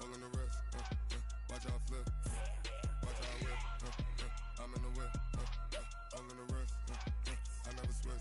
all in the wrist. Watch how I flip. Watch how I whip. I'm in the whip. All in the wrist. I never switch.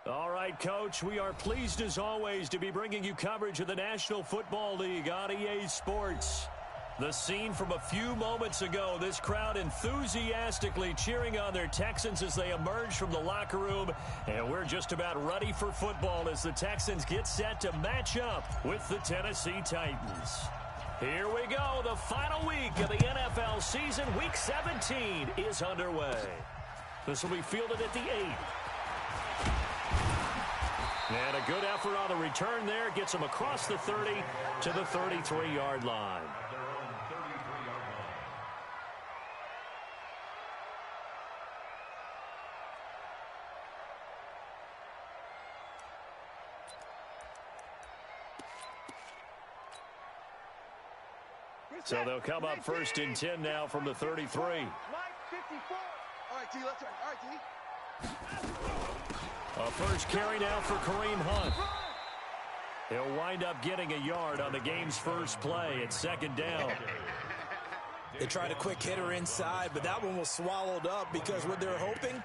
All right, Coach, we are pleased as always to be bringing you coverage of the National Football League on EA Sports. The scene from a few moments ago, this crowd enthusiastically cheering on their Texans as they emerge from the locker room, and we're just about ready for football as the Texans get set to match up with the Tennessee Titans. Here we go, the final week of the NFL season. Week 17 is underway. This will be fielded at the 8. And a good effort on the return there. Gets him across the 30 to the 33-yard line. So they'll come up 1st and 10 now from the 33. Mike 54. All right, T, let's run. All right, T. A first carry now for Kareem Hunt. He'll wind up getting a yard on the game's first play at 2nd down. They tried a quick hitter inside, but that one was swallowed up because what they're hoping,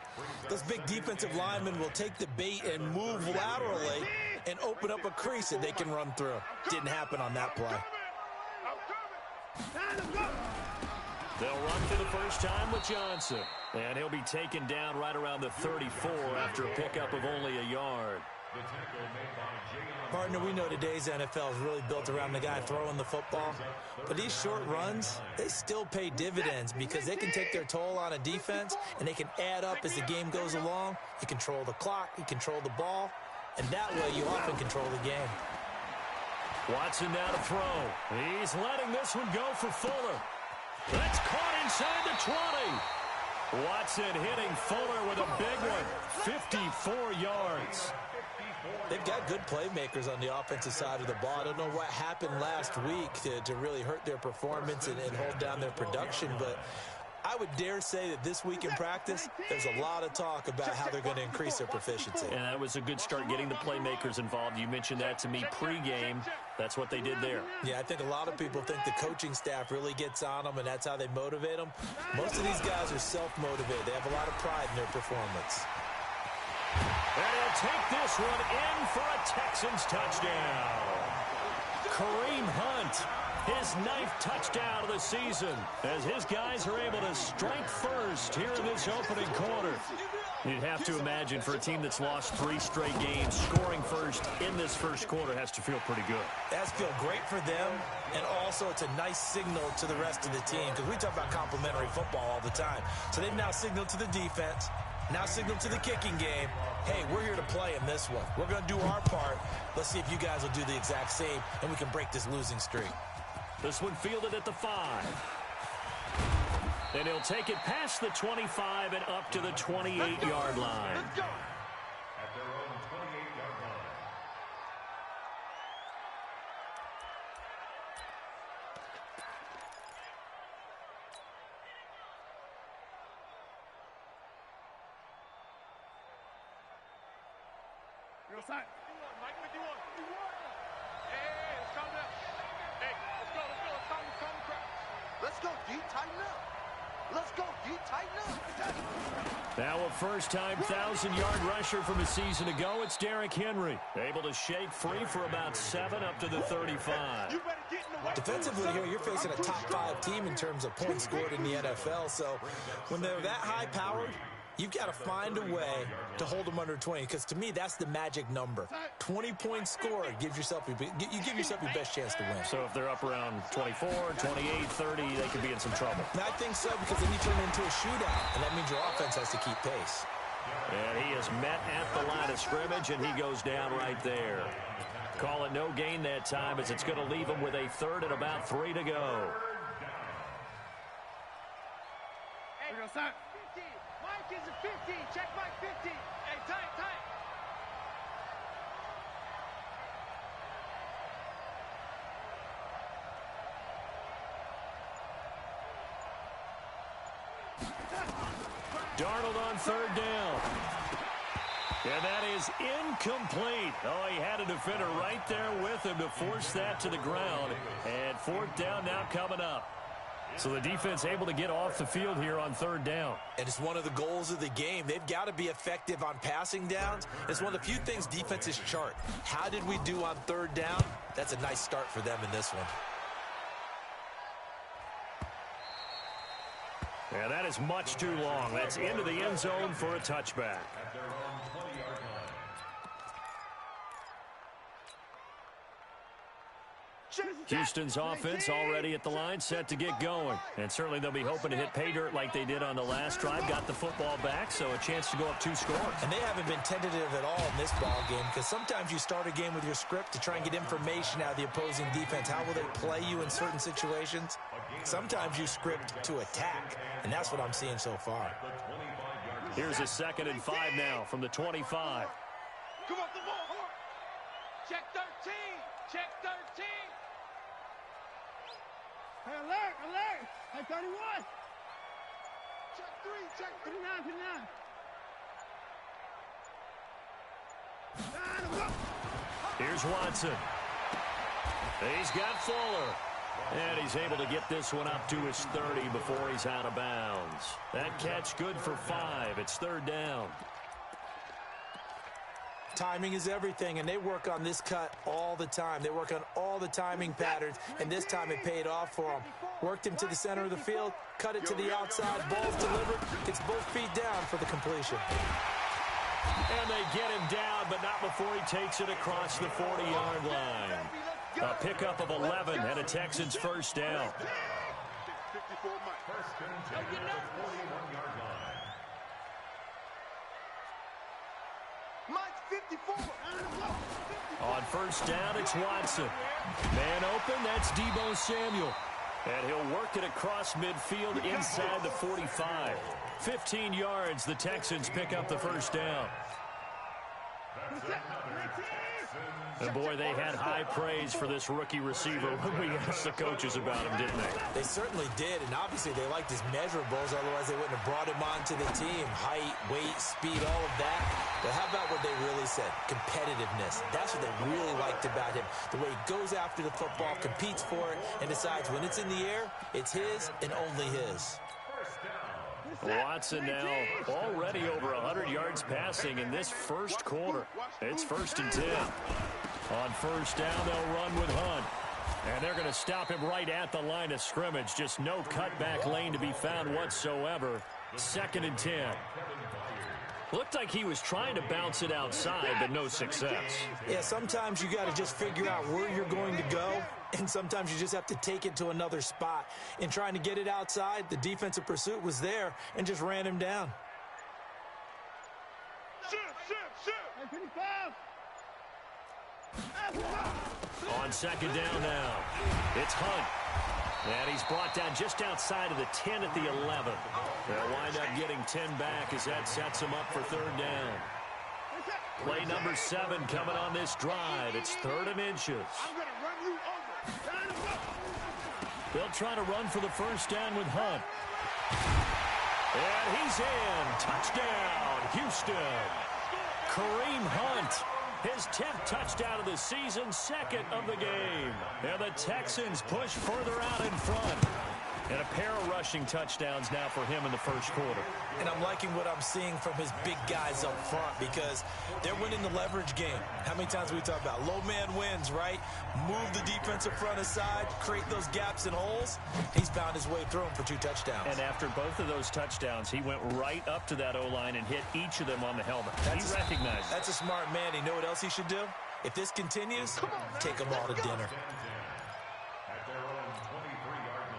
those big defensive linemen will take the bait and move laterally and open up a crease that they can run through. Didn't happen on that play. They'll run for the first time with Johnson. And he'll be taken down right around the 34 after a pickup of only a yard. Partner, we know today's NFL is really built around the guy throwing the football. But these short runs, they still pay dividends because they can take their toll on a defense and they can add up as the game goes along. You control the clock, you control the ball, and that way you often control the game. Watson now to throw. He's letting this one go for Fuller. That's caught inside the 20. Watson hitting Fuller with a big one. 54 yards. They've got good playmakers on the offensive side of the ball. I don't know what happened last week to really hurt their performance and hold down their production, but I would dare say that this week in practice, there's a lot of talk about how they're going to increase their proficiency. And that was a good start getting the playmakers involved. You mentioned that to me pregame. That's what they did there. Yeah, I think a lot of people think the coaching staff really gets on them, and that's how they motivate them. Most of these guys are self-motivated. They have a lot of pride in their performance. And he'll take this one in for a Texans touchdown. Kareem Hunt, his 9th touchdown of the season, as his guys are able to strike first here in this opening quarter. You'd have to imagine for a team that's lost 3 straight games, scoring first in this first quarter has to feel pretty good. It has to feel great for them, and also it's a nice signal to the rest of the team, because we talk about complementary football all the time. So they've now signaled to the defense, now signaled to the kicking game, hey, we're here to play in this one. We're going to do our part. Let's see if you guys will do the exact same, and we can break this losing streak. This one fielded at the 5. And he'll take it past the 25 and up to the 28-yard line. Let's go. At their own 28-yard line. Real side. Mike 51. Hey, let's calm down. Hey, let's go. Let's calm the crowd. Let's go, D. Tighten up. Let's go, D. Tighten up. Now a first-time 1,000-yard rusher from a season ago. It's Derrick Henry. Able to shake free for about 7 up to the 35. You better get in the way. Defensively here, you're facing a top 5 team in terms of points scored in the NFL. So when they're that high-powered, you've got to find a way to hold them under 20, because to me, that's the magic number. 20 points scored gives yourself you give yourself your best chance to win. So if they're up around 24, 28, 30, they could be in some trouble. And I think so, because then you turn into a shootout, and that means your offense has to keep pace. And he is met at the line of scrimmage, and he goes down right there. Call it no gain that time, as it's going to leave him with a 3rd and about 3 to go. Hey, real side. Mike is a 50. Check Mike 50. Hey, tight, tight. Darnold on third down. And that is incomplete. Oh, he had a defender right there with him to force that to the ground. And fourth down now coming up. So the defense able to get off the field here on third down. And it's one of the goals of the game. They've got to be effective on passing downs. It's one of the few things defenses chart. How did we do on third down? That's a nice start for them in this one. And that is much too long. That's into the end zone for a touchback. At their own 20-yard line. Houston's offense already at the line, set to get going. And certainly they'll be hoping to hit pay dirt like they did on the last drive. Got the football back, so a chance to go up 2 scores. And they haven't been tentative at all in this ball game, because sometimes you start a game with your script to try and get information out of the opposing defense. How will they play you in certain situations? Sometimes you script to attack, and that's what I'm seeing so far. Here's a 2nd and 5 now from the 25. Come on, the ball. Check 13. Check 13. Hey, alert, alert. Hey, 31. Check 3. Check 3. 59. Here's Watson. He's got Fuller. And he's able to get this one up to his 30 before he's out of bounds. That catch good for 5. It's third down. Timing is everything, and they work on this cut all the time. They work on all the timing patterns, and this time it paid off for them. Worked him to the center of the field, cut it to the outside, ball's delivered, gets both feet down for the completion. And they get him down, but not before he takes it across the 40-yard line. A pickup of 11 and a Texans first down. 54 Mike. First and 10 at the 41-yard line. Mike 54. On first down, it's Watson. Man open, that's Deebo Samuel. And he'll work it across midfield inside the 45. 15 yards, the Texans pick up the first down. And boy, they had high praise for this rookie receiver when we asked the coaches about him, didn't they? They certainly did, and obviously they liked his measurables, otherwise they wouldn't have brought him onto the team. Height, weight, speed, all of that. But how about what they really said? Competitiveness. That's what they really liked about him. The way he goes after the football, competes for it, and decides when it's in the air, it's his and only his. Watson now already over 100 yards passing in this first quarter. It's 1st and 10. On first down, they'll run with Hunt. And they're going to stop him right at the line of scrimmage. Just no cutback lane to be found whatsoever. 2nd and 10. Looked like he was trying to bounce it outside, but no success. Yeah, sometimes you got to just figure out where you're going to go, and sometimes you just have to take it to another spot. In trying to get it outside, the defensive pursuit was there and just ran him down. On 2nd down now, it's Hunt. And he's brought down just outside of the 10 at the 11. They'll wind up getting 10 back as that sets him up for third down. Play number 7 coming on this drive. It's 3rd and inches. They'll try to run for the first down with Hunt. And he's in. Touchdown, Houston. Kareem Hunt. His 10th touchdown of the season, 2nd of the game. And the Texans push further out in front. And a pair of rushing touchdowns now for him in the first quarter. And I'm liking what I'm seeing from his big guys up front because they're winning the leverage game. How many times we talk about low man wins, right? Move the defensive front aside, create those gaps and holes. He's found his way through them for 2 touchdowns. And after both of those touchdowns, he went right up to that O-line and hit each of them on the helmet. He recognized it. That's a smart man. You know what else he should do? If this continues, take them all to dinner. At their own 23-yard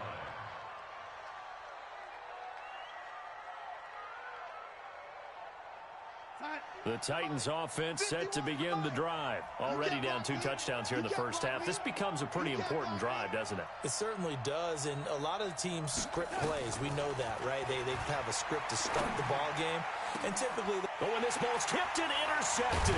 line. The Titans offense set to begin the drive. Already down 2 touchdowns here in the first half. This becomes a pretty important drive, doesn't it? It certainly does, and a lot of the teams script plays. We know that, right? They have a script to start the ball game, and typically... Oh, and this ball's tipped and intercepted.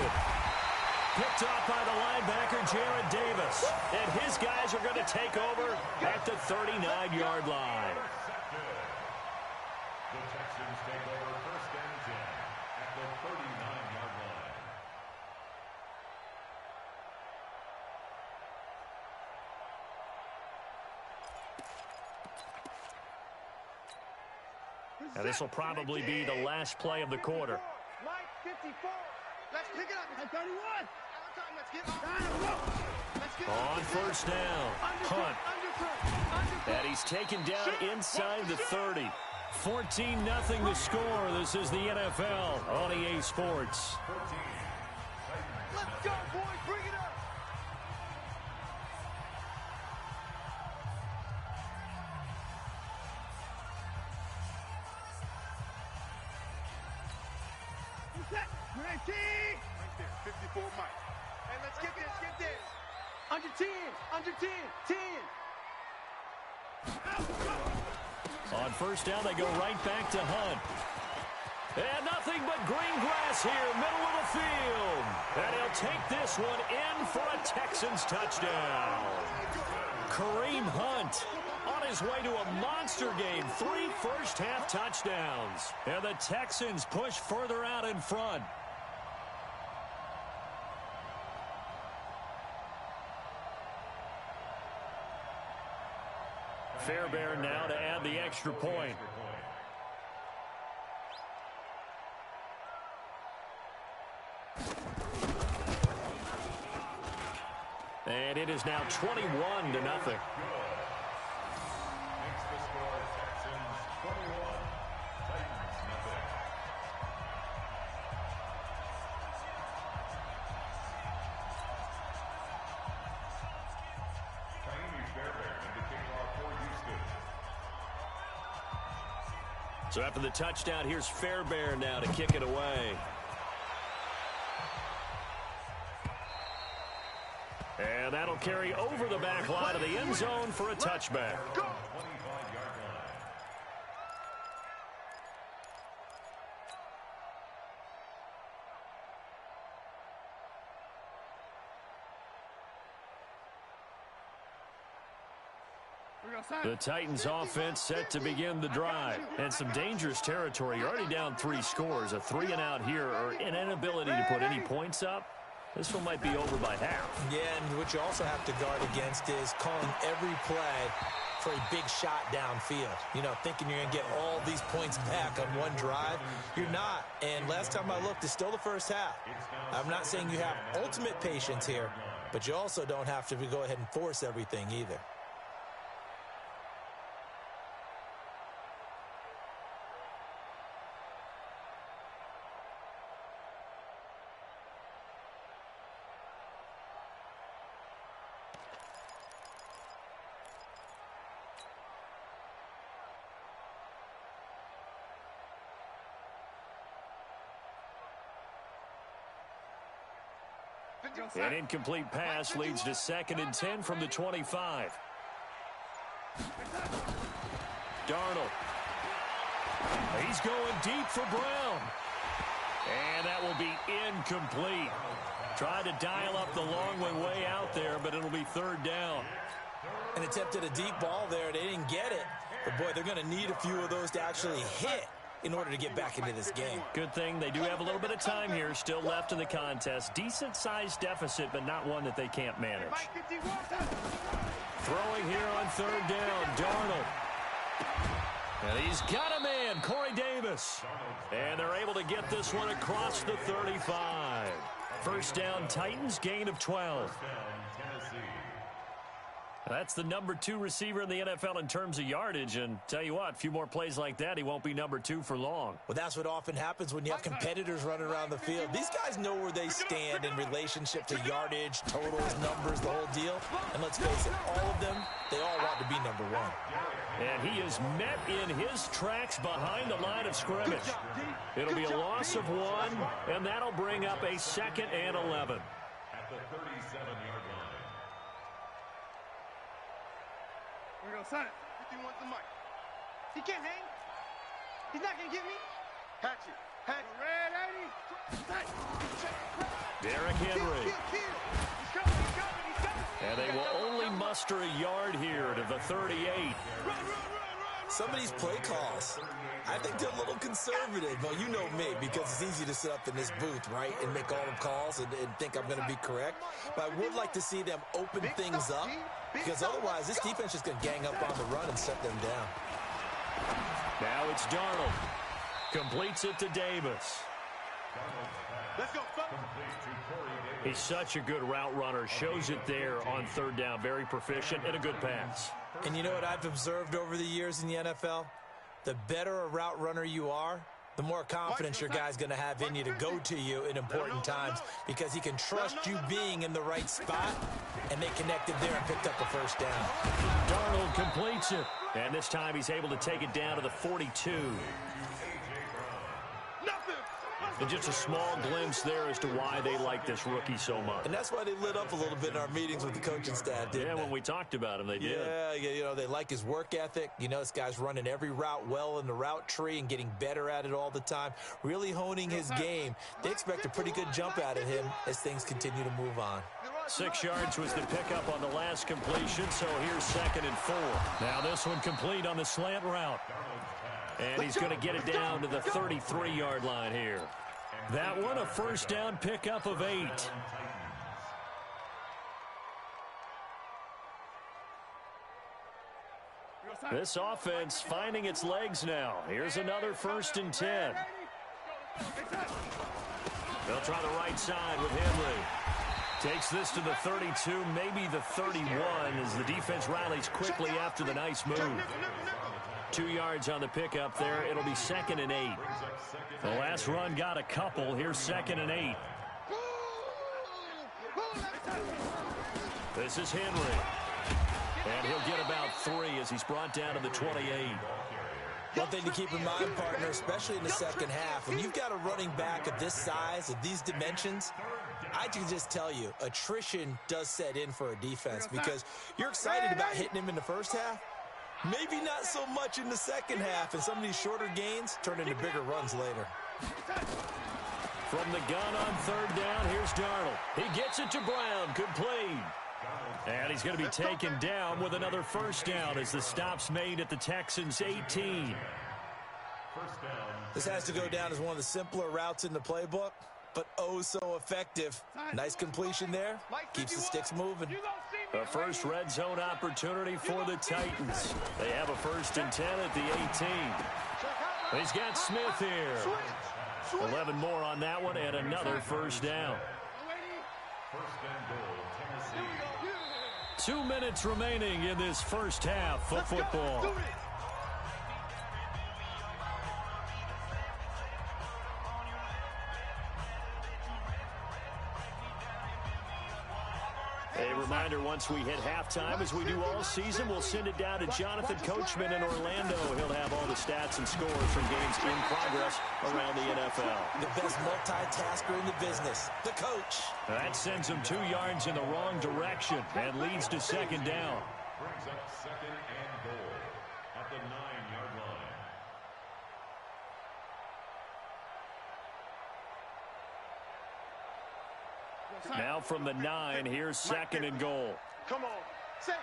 Picked off by the linebacker, Jared Davis. And his guys are going to take over at the 39-yard line. The Texans take over first and 10 at the 39-yard line. Now, this will probably be the last play of the quarter. Mike, 54. Let's pick it up. Hey, 31. Let's get On first down, Hunt. And he's taken down inside the 30. 14-0 the score. This is the NFL on EA Sports. Let's go, boys. Bring it up. Great team. Right there, 54 Mike. Hey, let's get this, get this. Under 10, under 10, 10. On first down, they go right back to Hunt. And nothing but green grass here, middle of the field. And he'll take this one in for a Texans touchdown. Kareem Hunt on his way to a monster game. 3 first-half touchdowns. And the Texans push further out in front. Fairbairn now to add the extra point. And it is now 21-0. Makes the score Texans 21, Titans nothing. Kaimi Fairbairn in the kickoff for Houston. So after the touchdown, here's Fairbairn now to kick it away. And that'll carry over the back line of the end zone for a touchback. 25-yard line. The Titans offense set to begin the drive. And some dangerous territory. You're already down 3 scores. A 3-and-out here or an inability to put any points up. This one might be over by half. Yeah, and what you also have to guard against is calling every play for a big shot downfield. You know, thinking you're going to get all these points back on one drive. You're not. And last time I looked, it's still the first half. I'm not saying you have ultimate patience here, but you also don't have to go ahead and force everything either. An incomplete pass leads to 2nd and 10 from the 25. Darnold. He's going deep for Brown. And that will be incomplete. Tried to dial up the long one way out there, but it'll be 3rd down. And attempted a deep ball there. They didn't get it. But, boy, they're going to need a few of those to actually hit in order to get back into this game. Good thing they do have a little bit of time here still left in the contest. Decent-sized deficit, but not one that they can't manage. Throwing here on 3rd down, Darnold. And he's got a man, Corey Davis. And they're able to get this one across the 35. First down, Titans, gain of 12. That's the number 2 receiver in the NFL in terms of yardage. And tell you what, a few more plays like that, he won't be number 2 for long. Well, that's what often happens when you have competitors running around the field. These guys know where they stand in relationship to yardage, totals, numbers, the whole deal. And let's face it, all of them, they all want to be number 1. And he is met in his tracks behind the line of scrimmage. It'll be a loss of 1, and that'll bring up a 2nd and 11. At the 37-yard line. We're going to sign it. 51's the mic. He can't hang. He's not going to get me. Hatch it. Hatch it. Red 80. Derrick Henry. He's coming. He's coming. He's coming. And they will only muster a yard here to the 38. Some of these play calls, I think they're a little conservative. Well, you know me, because it's easy to sit up in this booth, right, and make all the calls and think I'm going to be correct. But I would like to see them open things up, because otherwise this defense is going to gang up on the run and shut them down. Now it's Darnold. Completes it to Davis. Let's go, folks. He's such a good route runner. Shows it there on 3rd down. Very proficient and a good pass. And you know what I've observed over the years in the NFL? The better a route runner you are, the more confidence your guy's going to have in you to go to you in important times, because he can trust you being in the right spot, and they connected there and picked up a 1st down. Darnold completes it. And this time he's able to take it down to the 42. And just a small glimpse there as to why they like this rookie so much. And that's why they lit up a little bit in our meetings with the coaching staff, didn't they? Yeah, when we talked about him, they did. Yeah, you know, they like his work ethic. You know, this guy's running every route well in the route tree and getting better at it all the time, really honing his game. They expect a pretty good jump out of him as things continue to move on. 6 yards was the pickup on the last completion, so here's 2nd and 4. Now this one complete on the slant route. And he's going to get it down to the 33-yard line here. That one, a 1st down pickup of 8. This offense finding its legs now. Here's another 1st and 10. They'll try the right side with Henry. Takes this to the 32, maybe the 31, as the defense rallies quickly after the nice move. 2 yards on the pickup there. It'll be 2nd and 8. The last run got a couple. Here's 2nd and 8. This is Henry. And he'll get about 3 as he's brought down to the 28. One thing to keep in mind, partner, especially in the second half, when you've got a running back of this size, of these dimensions, I can just tell you, attrition does set in for a defense, because you're excited about hitting him in the first half. Maybe not so much in the second half, and some of these shorter gains turn into bigger runs later. From the gun on 3rd down, here's Darnold. He gets it to Brown, complete. And he's going to be taken down with another 1st down as the stop's made at the Texans' 18. This has to go down as one of the simpler routes in the playbook, but oh so effective. Nice completion there. Keeps the sticks moving. A first red zone opportunity for the Titans. They have a 1st and 10 at the 18. He's got Smith here. 11 more on that one and another 1st down. 2 minutes remaining in this first half of football. A reminder, once we hit halftime, as we do all season, we'll send it down to Jonathan Coachman in Orlando. He'll have all the stats and scores from games in progress around the NFL. The best multitasker in the business, the coach. That sends him 2 yards in the wrong direction and leads to 2nd down. Brings up 2nd and goal at the 9-yard line. Now from the 9, here's 2nd and goal. Come on. Say.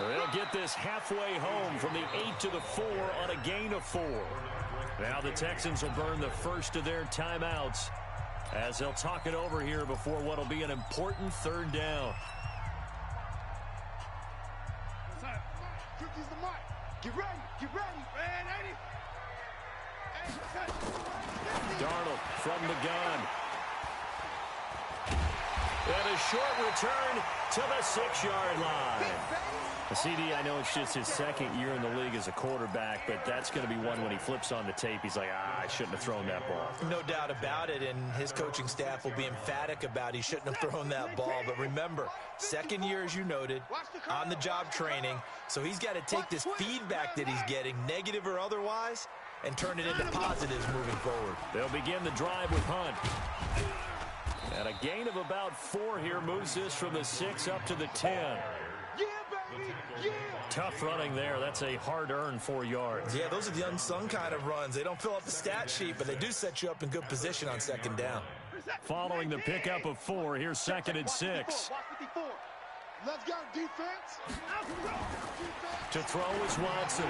80. They'll get this halfway home from the 8 to the 4 on a gain of 4. Now the Texans will burn the first of their timeouts as they'll talk it over here before what will be an important 3rd down. Cookie's the mic. Get ready. Red 80. Darnold And a short return to the 6-yard line. CD, I know it's just his second year in the league as a quarterback, but that's going to be one when he flips on the tape. He's like, I shouldn't have thrown that ball. No doubt about it, and his coaching staff will be emphatic about he shouldn't have thrown that ball. But remember, second year, as you noted, on-the-job training, so he's got to take this feedback that he's getting, negative or otherwise, and turn it into positives moving forward. They'll begin the drive with Hunt. And a gain of about 4 here moves this from the 6 up to the 10. Yeah, baby. Yeah. Tough running there. That's a hard-earned 4 yards. Yeah, those are the unsung kind of runs. They don't fill up the stat sheet, but they do set you up in good position on second down. Following the pickup of 4, here's 2nd and 6. Let's go, defense. To throw is Watson.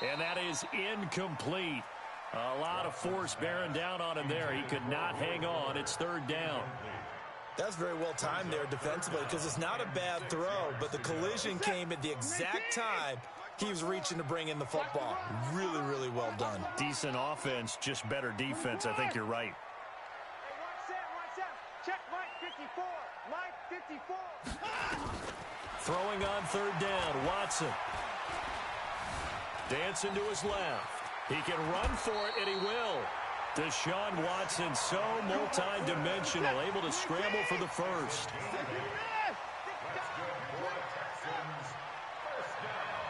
And that is incomplete. A lot of force bearing down on him there. He could not hang on. It's 3rd down. That's very well timed there defensively because it's not a bad throw, but the collision came at the exact time he was reaching to bring in the football. Really, really well done. Decent offense, just better defense. I think you're right. Watch out. Check Mike 54. Mike 54. Throwing on 3rd down, Watson. Dancing to his left. He can run for it, and he will. Deshaun Watson, so multi-dimensional, able to scramble for the first. That's good for the Texans. First down.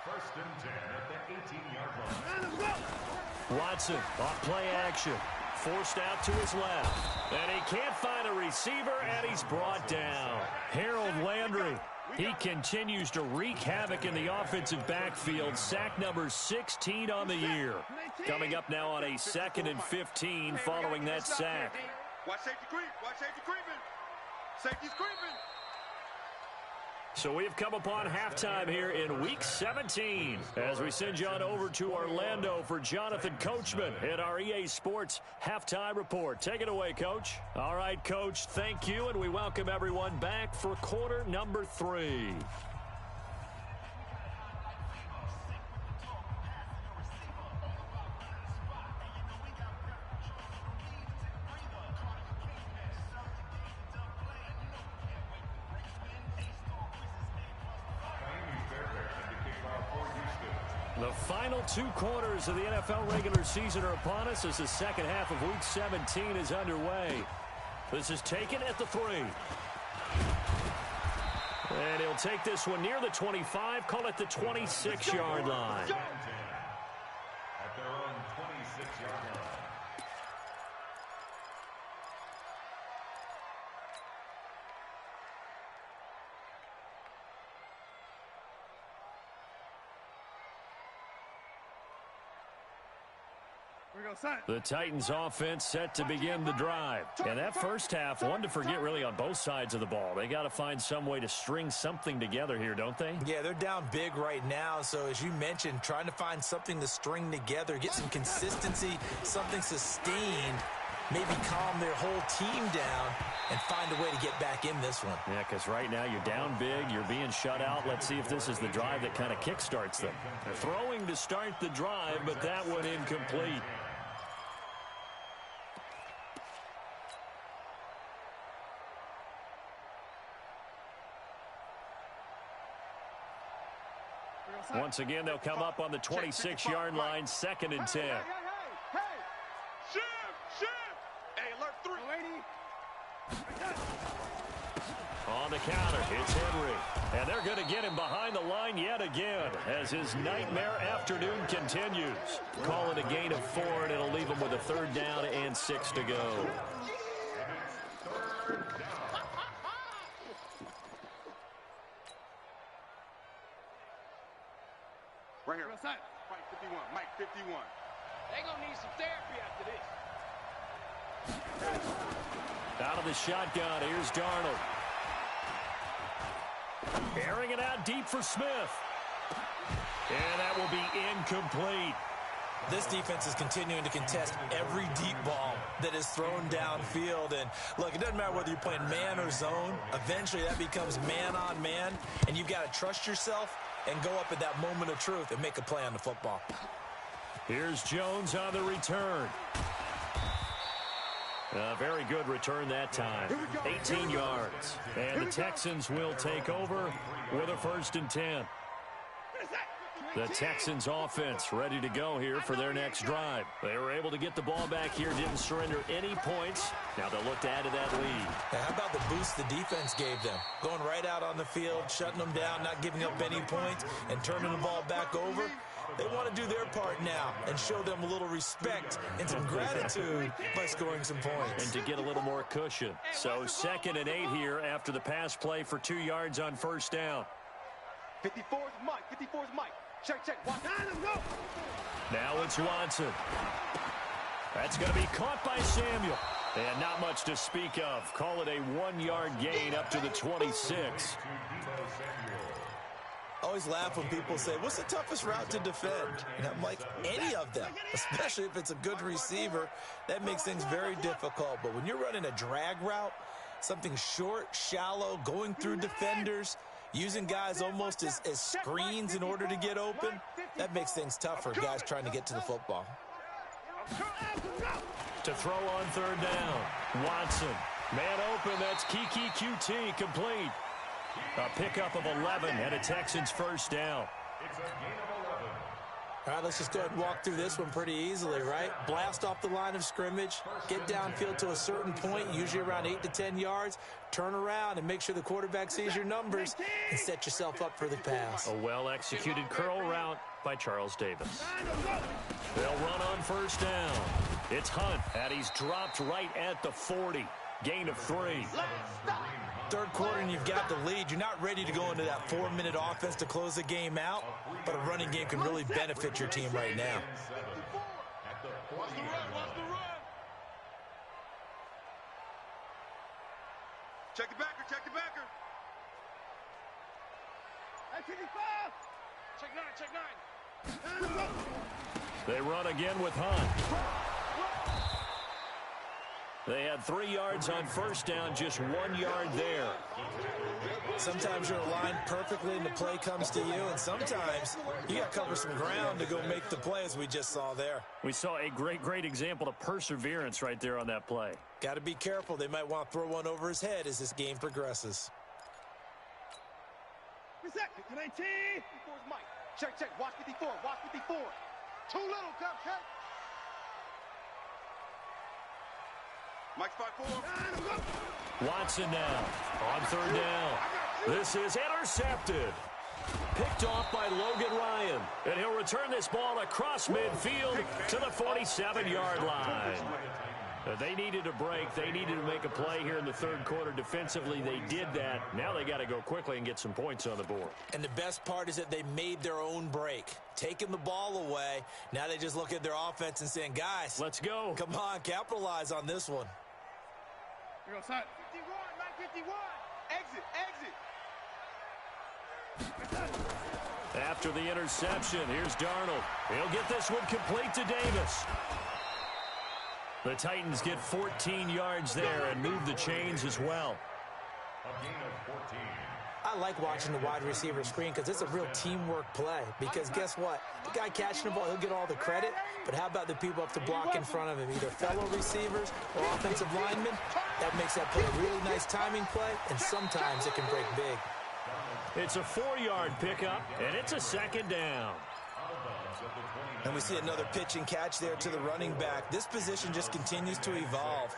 1st and 10 at the 18-yard line. Watson off play action. Forced out to his left. And he can't find a receiver, and he's brought down. Harold Landry. He continues to wreak havoc in the offensive backfield. Sack number 16 on the year. Coming up now on a 2nd and 15 following that sack. Watch safety creep. Watch safety creeping. Safety's creeping. So we've come upon halftime here in Week 17 as we send you on over to Orlando for Jonathan Coachman at our EA Sports Halftime Report. Take it away, Coach. All right, Coach, thank you, and we welcome everyone back for quarter number 3. The final 2 quarters of the NFL regular season are upon us as the second half of Week 17 is underway. This is taken at the 3. And he'll take this one near the 25, call it the 26-yard line. At their own 26-yard line. The Titans offense set to begin the drive. And that first half, one to forget really on both sides of the ball. They got to find some way to string something together here, don't they? Yeah, they're down big right now. So as you mentioned, trying to find something to string together, get some consistency, something sustained, maybe calm their whole team down and find a way to get back in this one. Yeah, because right now you're down big, you're being shut out. Let's see if this is the drive that kind of kickstarts them. They're throwing to start the drive, but that one incomplete. Once again, they'll come up on the 26-yard line, 2nd and 10. Hey. Shift. Hey, alert 3. On the counter, it's Henry. And they're going to get him behind the line yet again as his nightmare afternoon continues. Call it a gain of 4, and it'll leave him with a 3rd down and 6 to go. Right here. Mike 51. Mike 51. They gonna need some therapy after this. Out of the shotgun, here's Darnold. Airing it out deep for Smith. And that will be incomplete. This defense is continuing to contest every deep ball that is thrown downfield. And look, it doesn't matter whether you're playing man or zone. Eventually that becomes man on man, and you've got to trust yourself and go up at that moment of truth and make a play on the football. Here's Jones on the return. A very good return that time. 18 yards. And the Texans will take over with a 1st and 10. The Texans offense ready to go here for their next drive. They were able to get the ball back here, didn't surrender any points. Now they'll look to add to that lead. Now, how about the boost the defense gave them? Going right out on the field, shutting them down, not giving up any points, and turning the ball back over. They want to do their part now and show them a little respect and some gratitude by scoring some points. And to get a little more cushion. So 2nd and 8 here after the pass play for 2 yards on 1st down. 54's Mike. 54's Mike. Check. Watch. Now it's Watson. That's going to be caught by Samuel. And not much to speak of. Call it a 1-yard gain up to the 26. I always laugh when people say, what's the toughest route to defend? And I'm like, any of them, especially if it's a good receiver. That makes things very difficult. But when you're running a drag route, something short, shallow, going through defenders, using guys almost as screens in order to get open, that makes things tough for guys trying to get to the football. To throw on 3rd down, Watson. Man open, that's Kiki QT, complete. A pickup of 11 and a Texans 1st down. It's a gain of 11. All right, let's just go ahead and walk through this one pretty easily, right? Blast off the line of scrimmage, get downfield to a certain point, usually around 8 to 10 yards, turn around and make sure the quarterback sees your numbers and set yourself up for the pass. A well-executed curl route by Charles Davis. They'll run on 1st down. It's Hunt, and he's dropped right at the 40. Gain of 3. 3rd quarter and you've got the lead. You're not ready to go into that 4-minute offense to close the game out, but a running game can really benefit your team right now. Watch the run. Check the backer. Check 9. They run again with Hunt. They had 3 yards on 1st down, just 1 yard there. Sometimes you're aligned perfectly and the play comes to you, and sometimes you got to cover some ground to go make the play, as we just saw there. We saw a great example of perseverance right there on that play. Got to be careful. They might want to throw one over his head as this game progresses. 19. 54's Mike. Check. Watch 54. Too little, cupcake. Mike's 5-4. Watson now on 3rd down. This is intercepted. Picked off by Logan Ryan. And he'll return this ball across midfield to the 47-yard line. They needed a break. They needed to make a play here in the 3rd quarter. Defensively, they did that. Now they got to go quickly and get some points on the board. And the best part is that they made their own break, taking the ball away. Now they just look at their offense and saying, guys, let's go. Come on, capitalize on this one. Here goes Hunt. 51. Exit. After the interception, here's Darnold. He'll get this one complete to Davis. The Titans get 14 yards there and move the chains as well. A gain of 14. I like watching the wide receiver screen because it's a real teamwork play. Because guess what? The guy catching the ball, he'll get all the credit. But how about the people up to block in front of him? Either fellow receivers or offensive linemen. That makes that play a really nice timing play, and sometimes it can break big. It's a 4-yard pickup, and it's a 2nd down. And we see another pitch and catch there to the running back. This position just continues to evolve.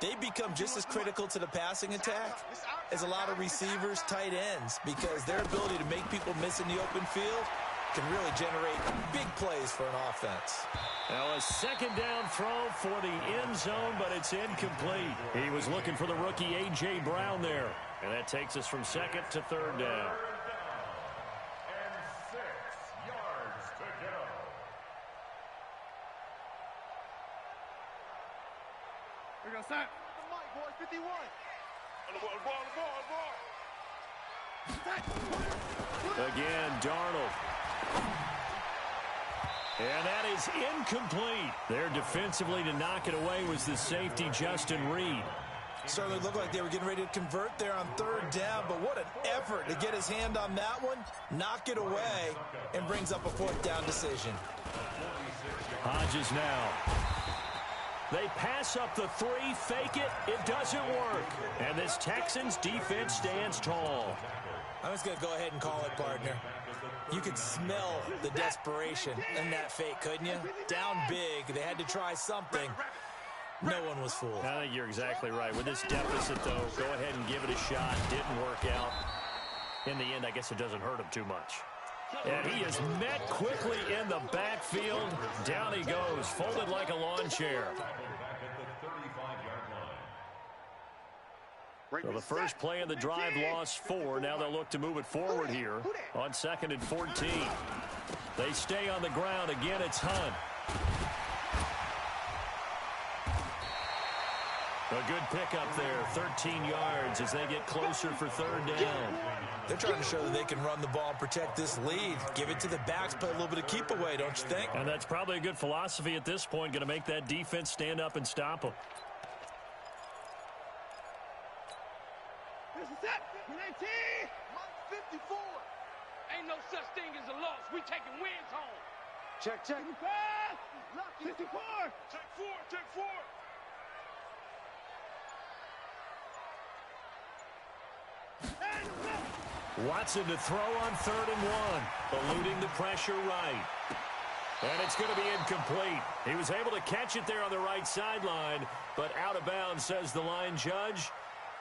They become just as critical to the passing attack as a lot of receivers, tight ends, because their ability to make people miss in the open field can really generate big plays for an offense. Now a 2nd down throw for the end zone, but it's incomplete. He was looking for the rookie A.J. Brown there. And that takes us from 2nd to 3rd down. And 6 yards to go. Here goes Hunt. The Mike, boys. 51. On the ball. Again, Darnold. And that is incomplete. There defensively to knock it away was the safety, Justin Reed. Certainly looked like they were getting ready to convert there on 3rd down, but what an effort to get his hand on that one, knock it away, and brings up a 4th down decision. Hodges now. They pass up the three, fake it, it doesn't work. And this Texans defense stands tall. I'm just going to go ahead and call it, partner. You could smell the desperation in that fake, couldn't you? Down big, they had to try something. No one was fooled. I think you're exactly right. With this deficit, though, go ahead and give it a shot. Didn't work out. In the end, I guess it doesn't hurt him too much. And he is met quickly in the backfield. Down he goes, folded like a lawn chair. So the first play of the drive lost 4. Now they'll look to move it forward here on 2nd and 14. They stay on the ground. Again, it's Hunt. A good pickup there, 13 yards as they get closer for 3rd down. They're trying to show that they can run the ball and protect this lead. Give it to the backs, play a little bit of keep away, don't you think? And that's probably a good philosophy at this point, going to make that defense stand up and stop them. This is it. 19. Mike 54. Ain't no such thing as a loss. We taking wins home. Check. 55. Lucky. 54. Take 4. Take 4. Watson to throw on 3rd and 1, eluding the pressure right. And it's going to be incomplete. He was able to catch it there on the right sideline, but out of bounds, says the line judge.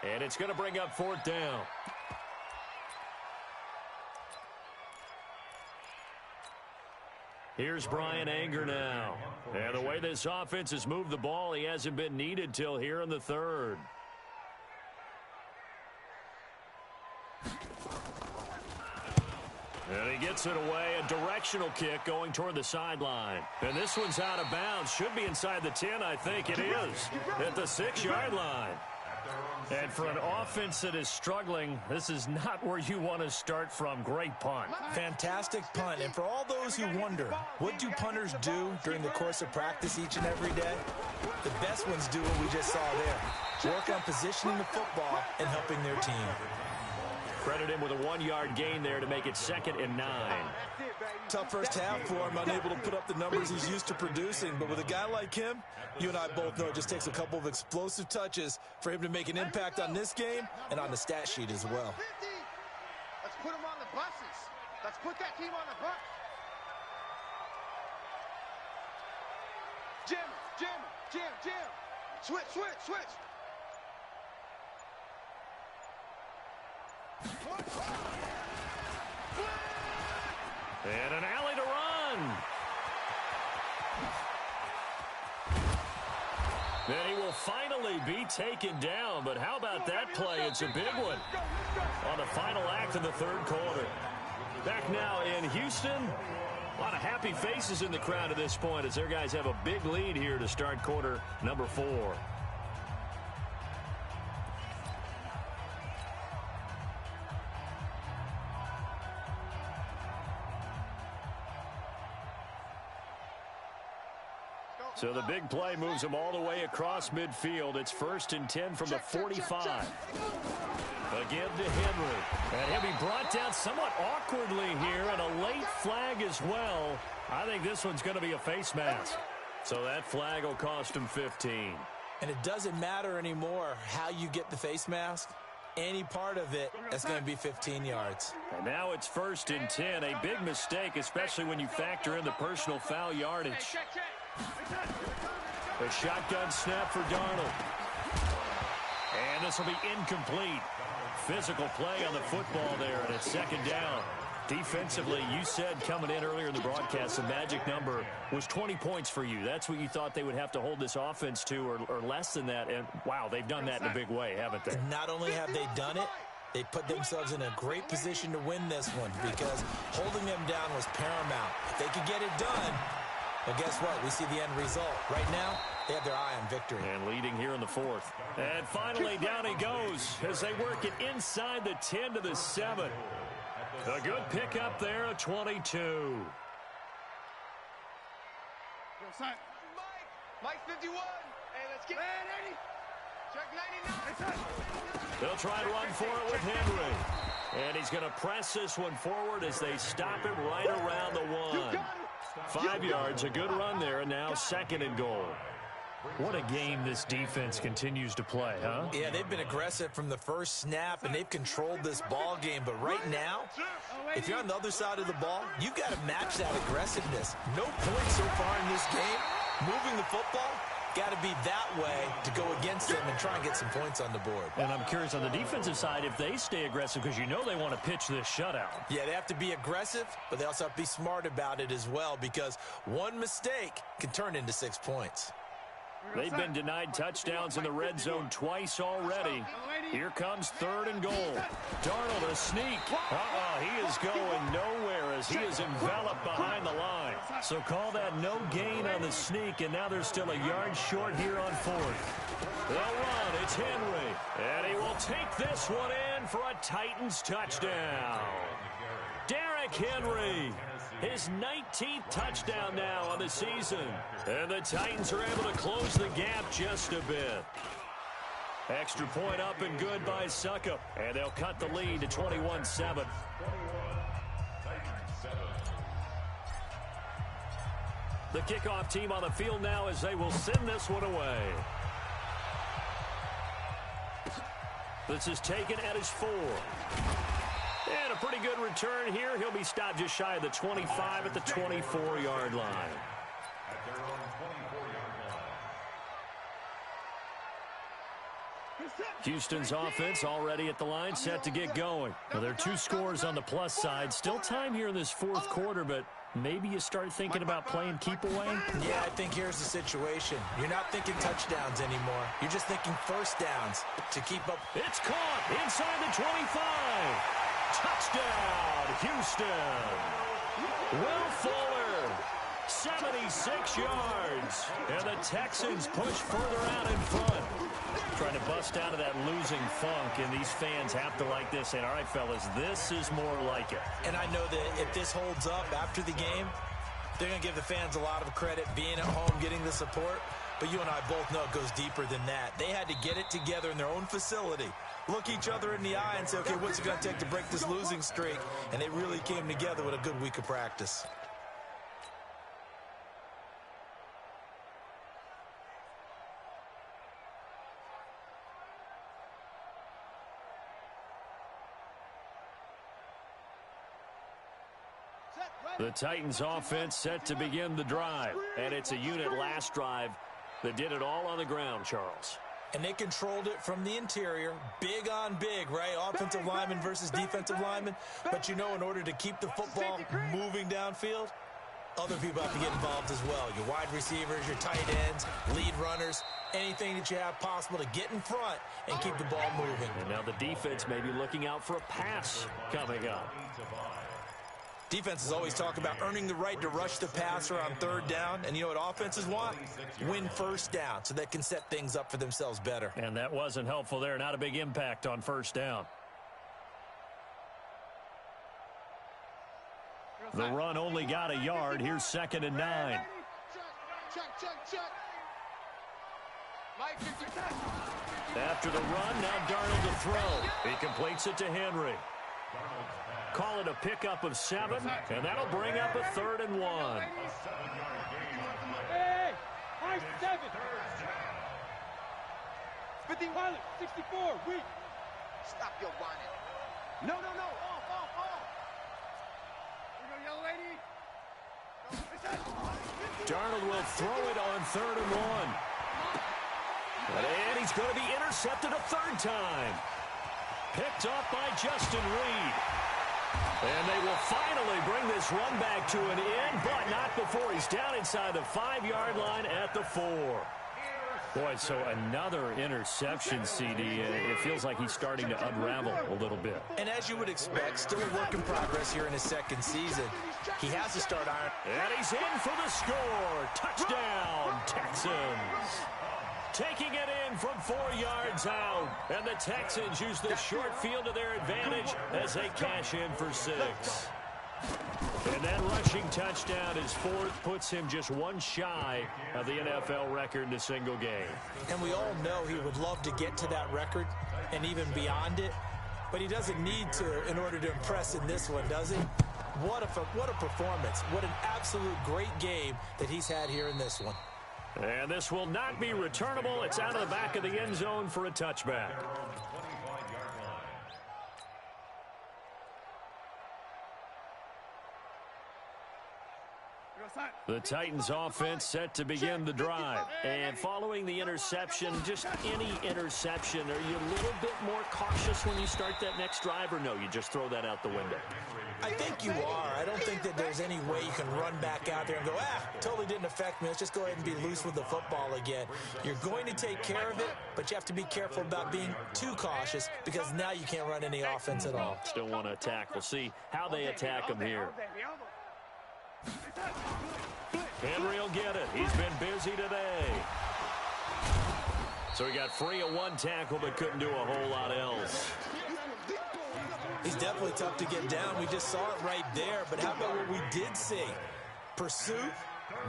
And it's going to bring up 4th down. Here's Brian Anger now. And the way this offense has moved the ball, he hasn't been needed till here in the 3rd. And he gets it away, a directional kick going toward the sideline. And this one's out of bounds. Should be inside the 10, I think it is, at the 6-yard line. And for an offense that is struggling, this is not where you want to start from. Great punt. Fantastic punt. And for all those who wonder, what do punters do during the course of practice each and every day? The best ones do what we just saw there. Work on positioning the football and helping their team. Credit him with a 1-yard gain there to make it 2nd and 9. Tough first half for him, unable to put up the numbers he's used to producing. But with a guy like him, you and I both know it just takes a couple of explosive touches for him to make an impact on this game and on the stat sheet as well. Let's put them on the buses. Let's put that team on the bus. Jim. Switch. And an alley to run. Then he will finally be taken down. But how about that play? It's a big one on the final act of the 3rd quarter. Back now in Houston. A lot of happy faces in the crowd at this point as their guys have a big lead here to start quarter number 4. So the big play moves them all the way across midfield. It's 1st and 10 from the 45. Again to Henry. And he'll be brought down somewhat awkwardly here, and a late flag as well. I think this one's going to be a face mask. So that flag will cost him 15. And it doesn't matter anymore how you get the face mask. Any part of it, that's going to be 15 yards. And now it's 1st and 10. A big mistake, especially when you factor in the personal foul yardage. A shotgun snap for Darnold. And this will be incomplete. Physical play on the football there, and it's 2nd down. Defensively, you said coming in earlier in the broadcast, the magic number was 20 points for you. That's what you thought they would have to hold this offense to, or less than that. And, wow, they've done that in a big way, haven't they? And not only have they done it, they put themselves in a great position to win this one because holding them down was paramount. If they could get it done, well, guess what? We see the end result. Right now, they have their eye on victory. And leading here in the 4th. And finally, down he goes as they work it inside the 10 to the 7. A good pickup there, a 22. Mike 51. Hey, let's get it. Check 99. They'll try to run for it with Henry. And he's going to press this one forward as they stop it right around the 1. 5 yards, a good run there, and now 2nd and goal. What a game this defense continues to play, huh? Yeah, they've been aggressive from the first snap, and they've controlled this ball game. But right now, if you're on the other side of the ball, you've got to match that aggressiveness. No points so far in this game. Moving the football, got to be that way to go against them and try and get some points on the board. And I'm curious on the defensive side if they stay aggressive, because you know they want to pitch this shutout. Yeah, they have to be aggressive, but they also have to be smart about it as well, because one mistake can turn into 6 points. They've been denied touchdowns in the red zone twice already. Here comes 3rd and goal. Darnold a sneak. He is going nowhere as he is enveloped behind the line. So call that no gain on the sneak, and now they're still a yard short here on 4th. They'll run. It's Henry. And he will take this one in for a Titans touchdown. Derrick Henry. His 19th touchdown now on the season. And the Titans are able to close the gap just a bit. Extra point up and good by Suckup. And they'll cut the lead to 21-7. The kickoff team on the field now as they will send this one away. This is taken at his 4. And a pretty good return here. He'll be stopped just shy of the 25 at the 24-yard line. At their own 24-yard line. Houston's offense already at the line, set to get going. Now, there are 2 scores on the plus side. Still time here in this 4th quarter, but maybe you start thinking about playing keep away? Yeah, I think here's the situation. You're not thinking touchdowns anymore. You're just thinking first downs to keep up. It's caught inside the 25. Touchdown, Houston. Will Fuller, 76 yards. And the Texans push further out in front. Trying to bust out of that losing funk, and these fans have to like this. And all right, fellas, this is more like it. And I know that if this holds up after the game, they're going to give the fans a lot of credit, being at home, getting the support. But you and I both know it goes deeper than that. They had to get it together in their own facility, look each other in the eye and say, okay, what's it going to take to break this losing streak? And they really came together with a good week of practice. The Titans offense set to begin the drive. And it's a unit last drive that did it all on the ground, Charles. And they controlled it from the interior, big on big, right? Offensive lineman versus defensive lineman. But you know, in order to keep the football moving downfield, other people have to get involved as well. Your wide receivers, your tight ends, lead runners, anything that you have possible to get in front and keep the ball moving. And now the defense may be looking out for a pass coming up. Defenses always talk about earning the right to rush the passer on 3rd down. And you know what offenses want? Win first down so they can set things up for themselves better. And that wasn't helpful there. Not a big impact on 1st down. The run only got a yard. Here's 2nd and 9. Check. After the run, now Darnold to throw. He completes it to Henry. Call it a pickup of 7, and that'll bring up a 3rd and 1. Hey, 7. 50 pilot, 64, weak. Stop your whining. No. Off. You go, young lady. Darnold will throw it on 3rd and 1. And he's going to be intercepted a 3rd time. Picked off by Justin Reed. And they will finally bring this run back to an end, but not before he's down inside the 5-yard line at the 4. Boy, so another interception, CD. It feels like he's starting to unravel a little bit. And as you would expect, still a work in progress here in his 2nd season. He has to start iron. And he's in for the score. Touchdown, Texans. Taking it in from 4 yards out. And the Texans use the short field to their advantage as they cash in for 6. And that rushing touchdown, his 4th, puts him just one shy of the NFL record in a single game. And we all know he would love to get to that record and even beyond it. But he doesn't need to in order to impress in this one, does he? What a performance. What an absolute great game that he's had here in this one. And this will not be returnable. It's out of the back of the end zone for a touchback. The Titans offense set to begin the drive. And following the interception, just any interception, are you a little bit more cautious when you start that next drive, or no, you just throw that out the window? I think you are. I don't think that there's any way you can run back out there and go, totally didn't affect me. Let's just go ahead and be loose with the football again. You're going to take care of it, but you have to be careful about being too cautious because now you can't run any offense at all. Still want to attack. We'll see how they attack him here. Henry will get it. He's been busy today. So he got free of one tackle but couldn't do a whole lot else. He's definitely tough to get down. We just saw it right there. But how about what we did see? Pursuit,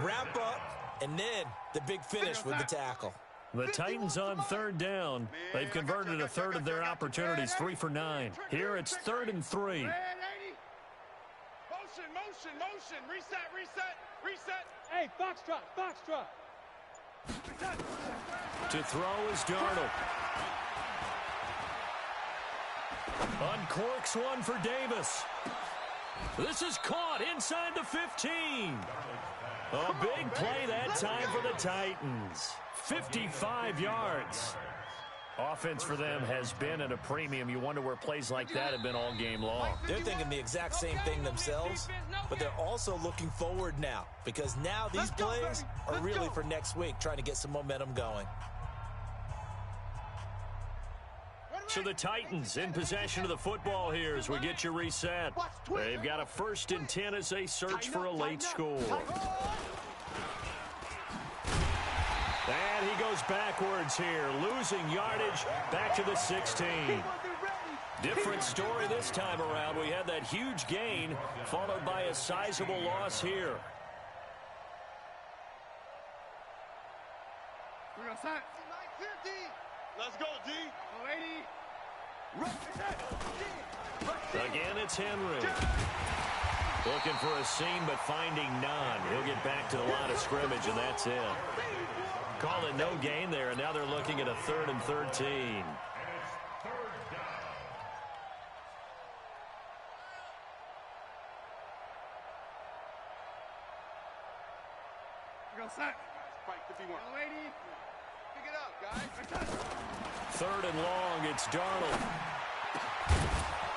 wrap up, and then the big finish with the tackle. The Titans on third down. They've converted a third of their opportunities, 3 for 9. Here it's 3rd and 3. Motion. Reset. Hey, foxtrot. To throw is Darnold. Uncorks one for Davis. This is caught inside the 15. A big play that time for the Titans. 55 yards. Offense for them has been at a premium. You wonder where plays like that have been all game long. They're thinking the exact same thing themselves, but they're also looking forward now because now these plays are really for next week, trying to get some momentum going. So the Titans in possession of the football here as we get you reset. They've got a 1st and 10 as they search for a late score. And he goes backwards here, losing yardage back to the 16. Different story this time around. We had that huge gain followed by a sizable loss here. We're going to sign. Let's go, D. 80. Again, it's Henry. Looking for a seam, but finding none. He'll get back to the line of scrimmage, and that's it. Call it no gain there, and now they're looking at a 3rd and 13. We're going to sign. Fight to be one. Lady. Pick it up, guys. 3rd and long, it's Darnold.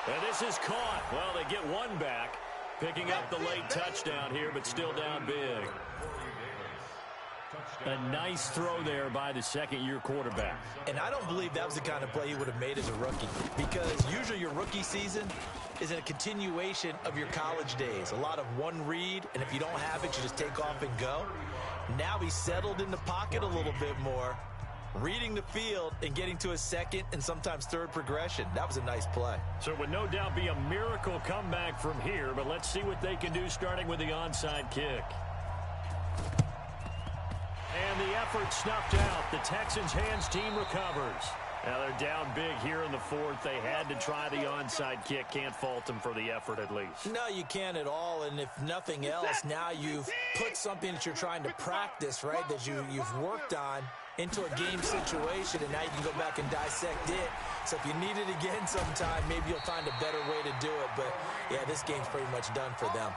And this is caught. Well, they get one back, picking up the late touchdown here, but still down big. A nice throw there by the second-year quarterback. And I don't believe that was the kind of play he would have made as a rookie, because usually your rookie season is a continuation of your college days. A lot of one read, and if you don't have it, you just take off and go. Now he's settled in the pocket a little bit more, reading the field and getting to a 2nd and sometimes 3rd progression. That was a nice play. So it would no doubt be a miracle comeback from here, but let's see what they can do starting with the onside kick. And the effort snuffed out. The Texans' hands team recovers. Now they're down big here in the 4th. They had to try the onside kick. Can't fault them for the effort at least. No, you can't at all. And if nothing else, now you've put something that you're trying to practice, right, that you've worked on into a game situation, and now you can go back and dissect it. So if you need it again sometime, maybe you'll find a better way to do it. But, yeah, this game's pretty much done for them.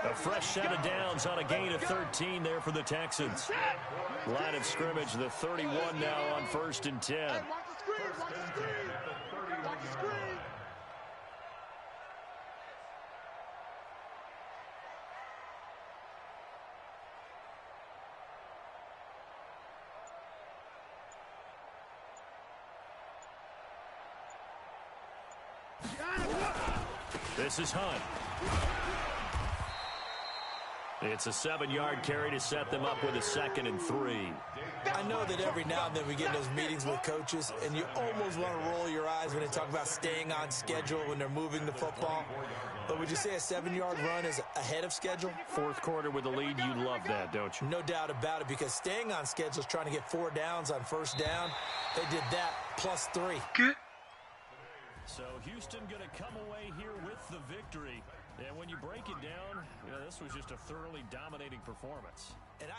A fresh set of downs on a gain of 13 there for the Texans. Line of scrimmage, the 31 now on 1st and 10. Watch the screen, watch the screen. Watch the screen. This is Hunt. It's a 7-yard carry to set them up with a 2nd and 3. I know that every now and then we get in those meetings with coaches, and you almost want to roll your eyes when they talk about staying on schedule when they're moving the football. But would you say a 7-yard run is ahead of schedule? 4th quarter with the lead, you love that, don't you? No doubt about it, because staying on schedule is trying to get 4 downs on 1st down. They did that plus 3. So Houston going to come away here with the victory. And when you break it down, this was just a thoroughly dominating performance. And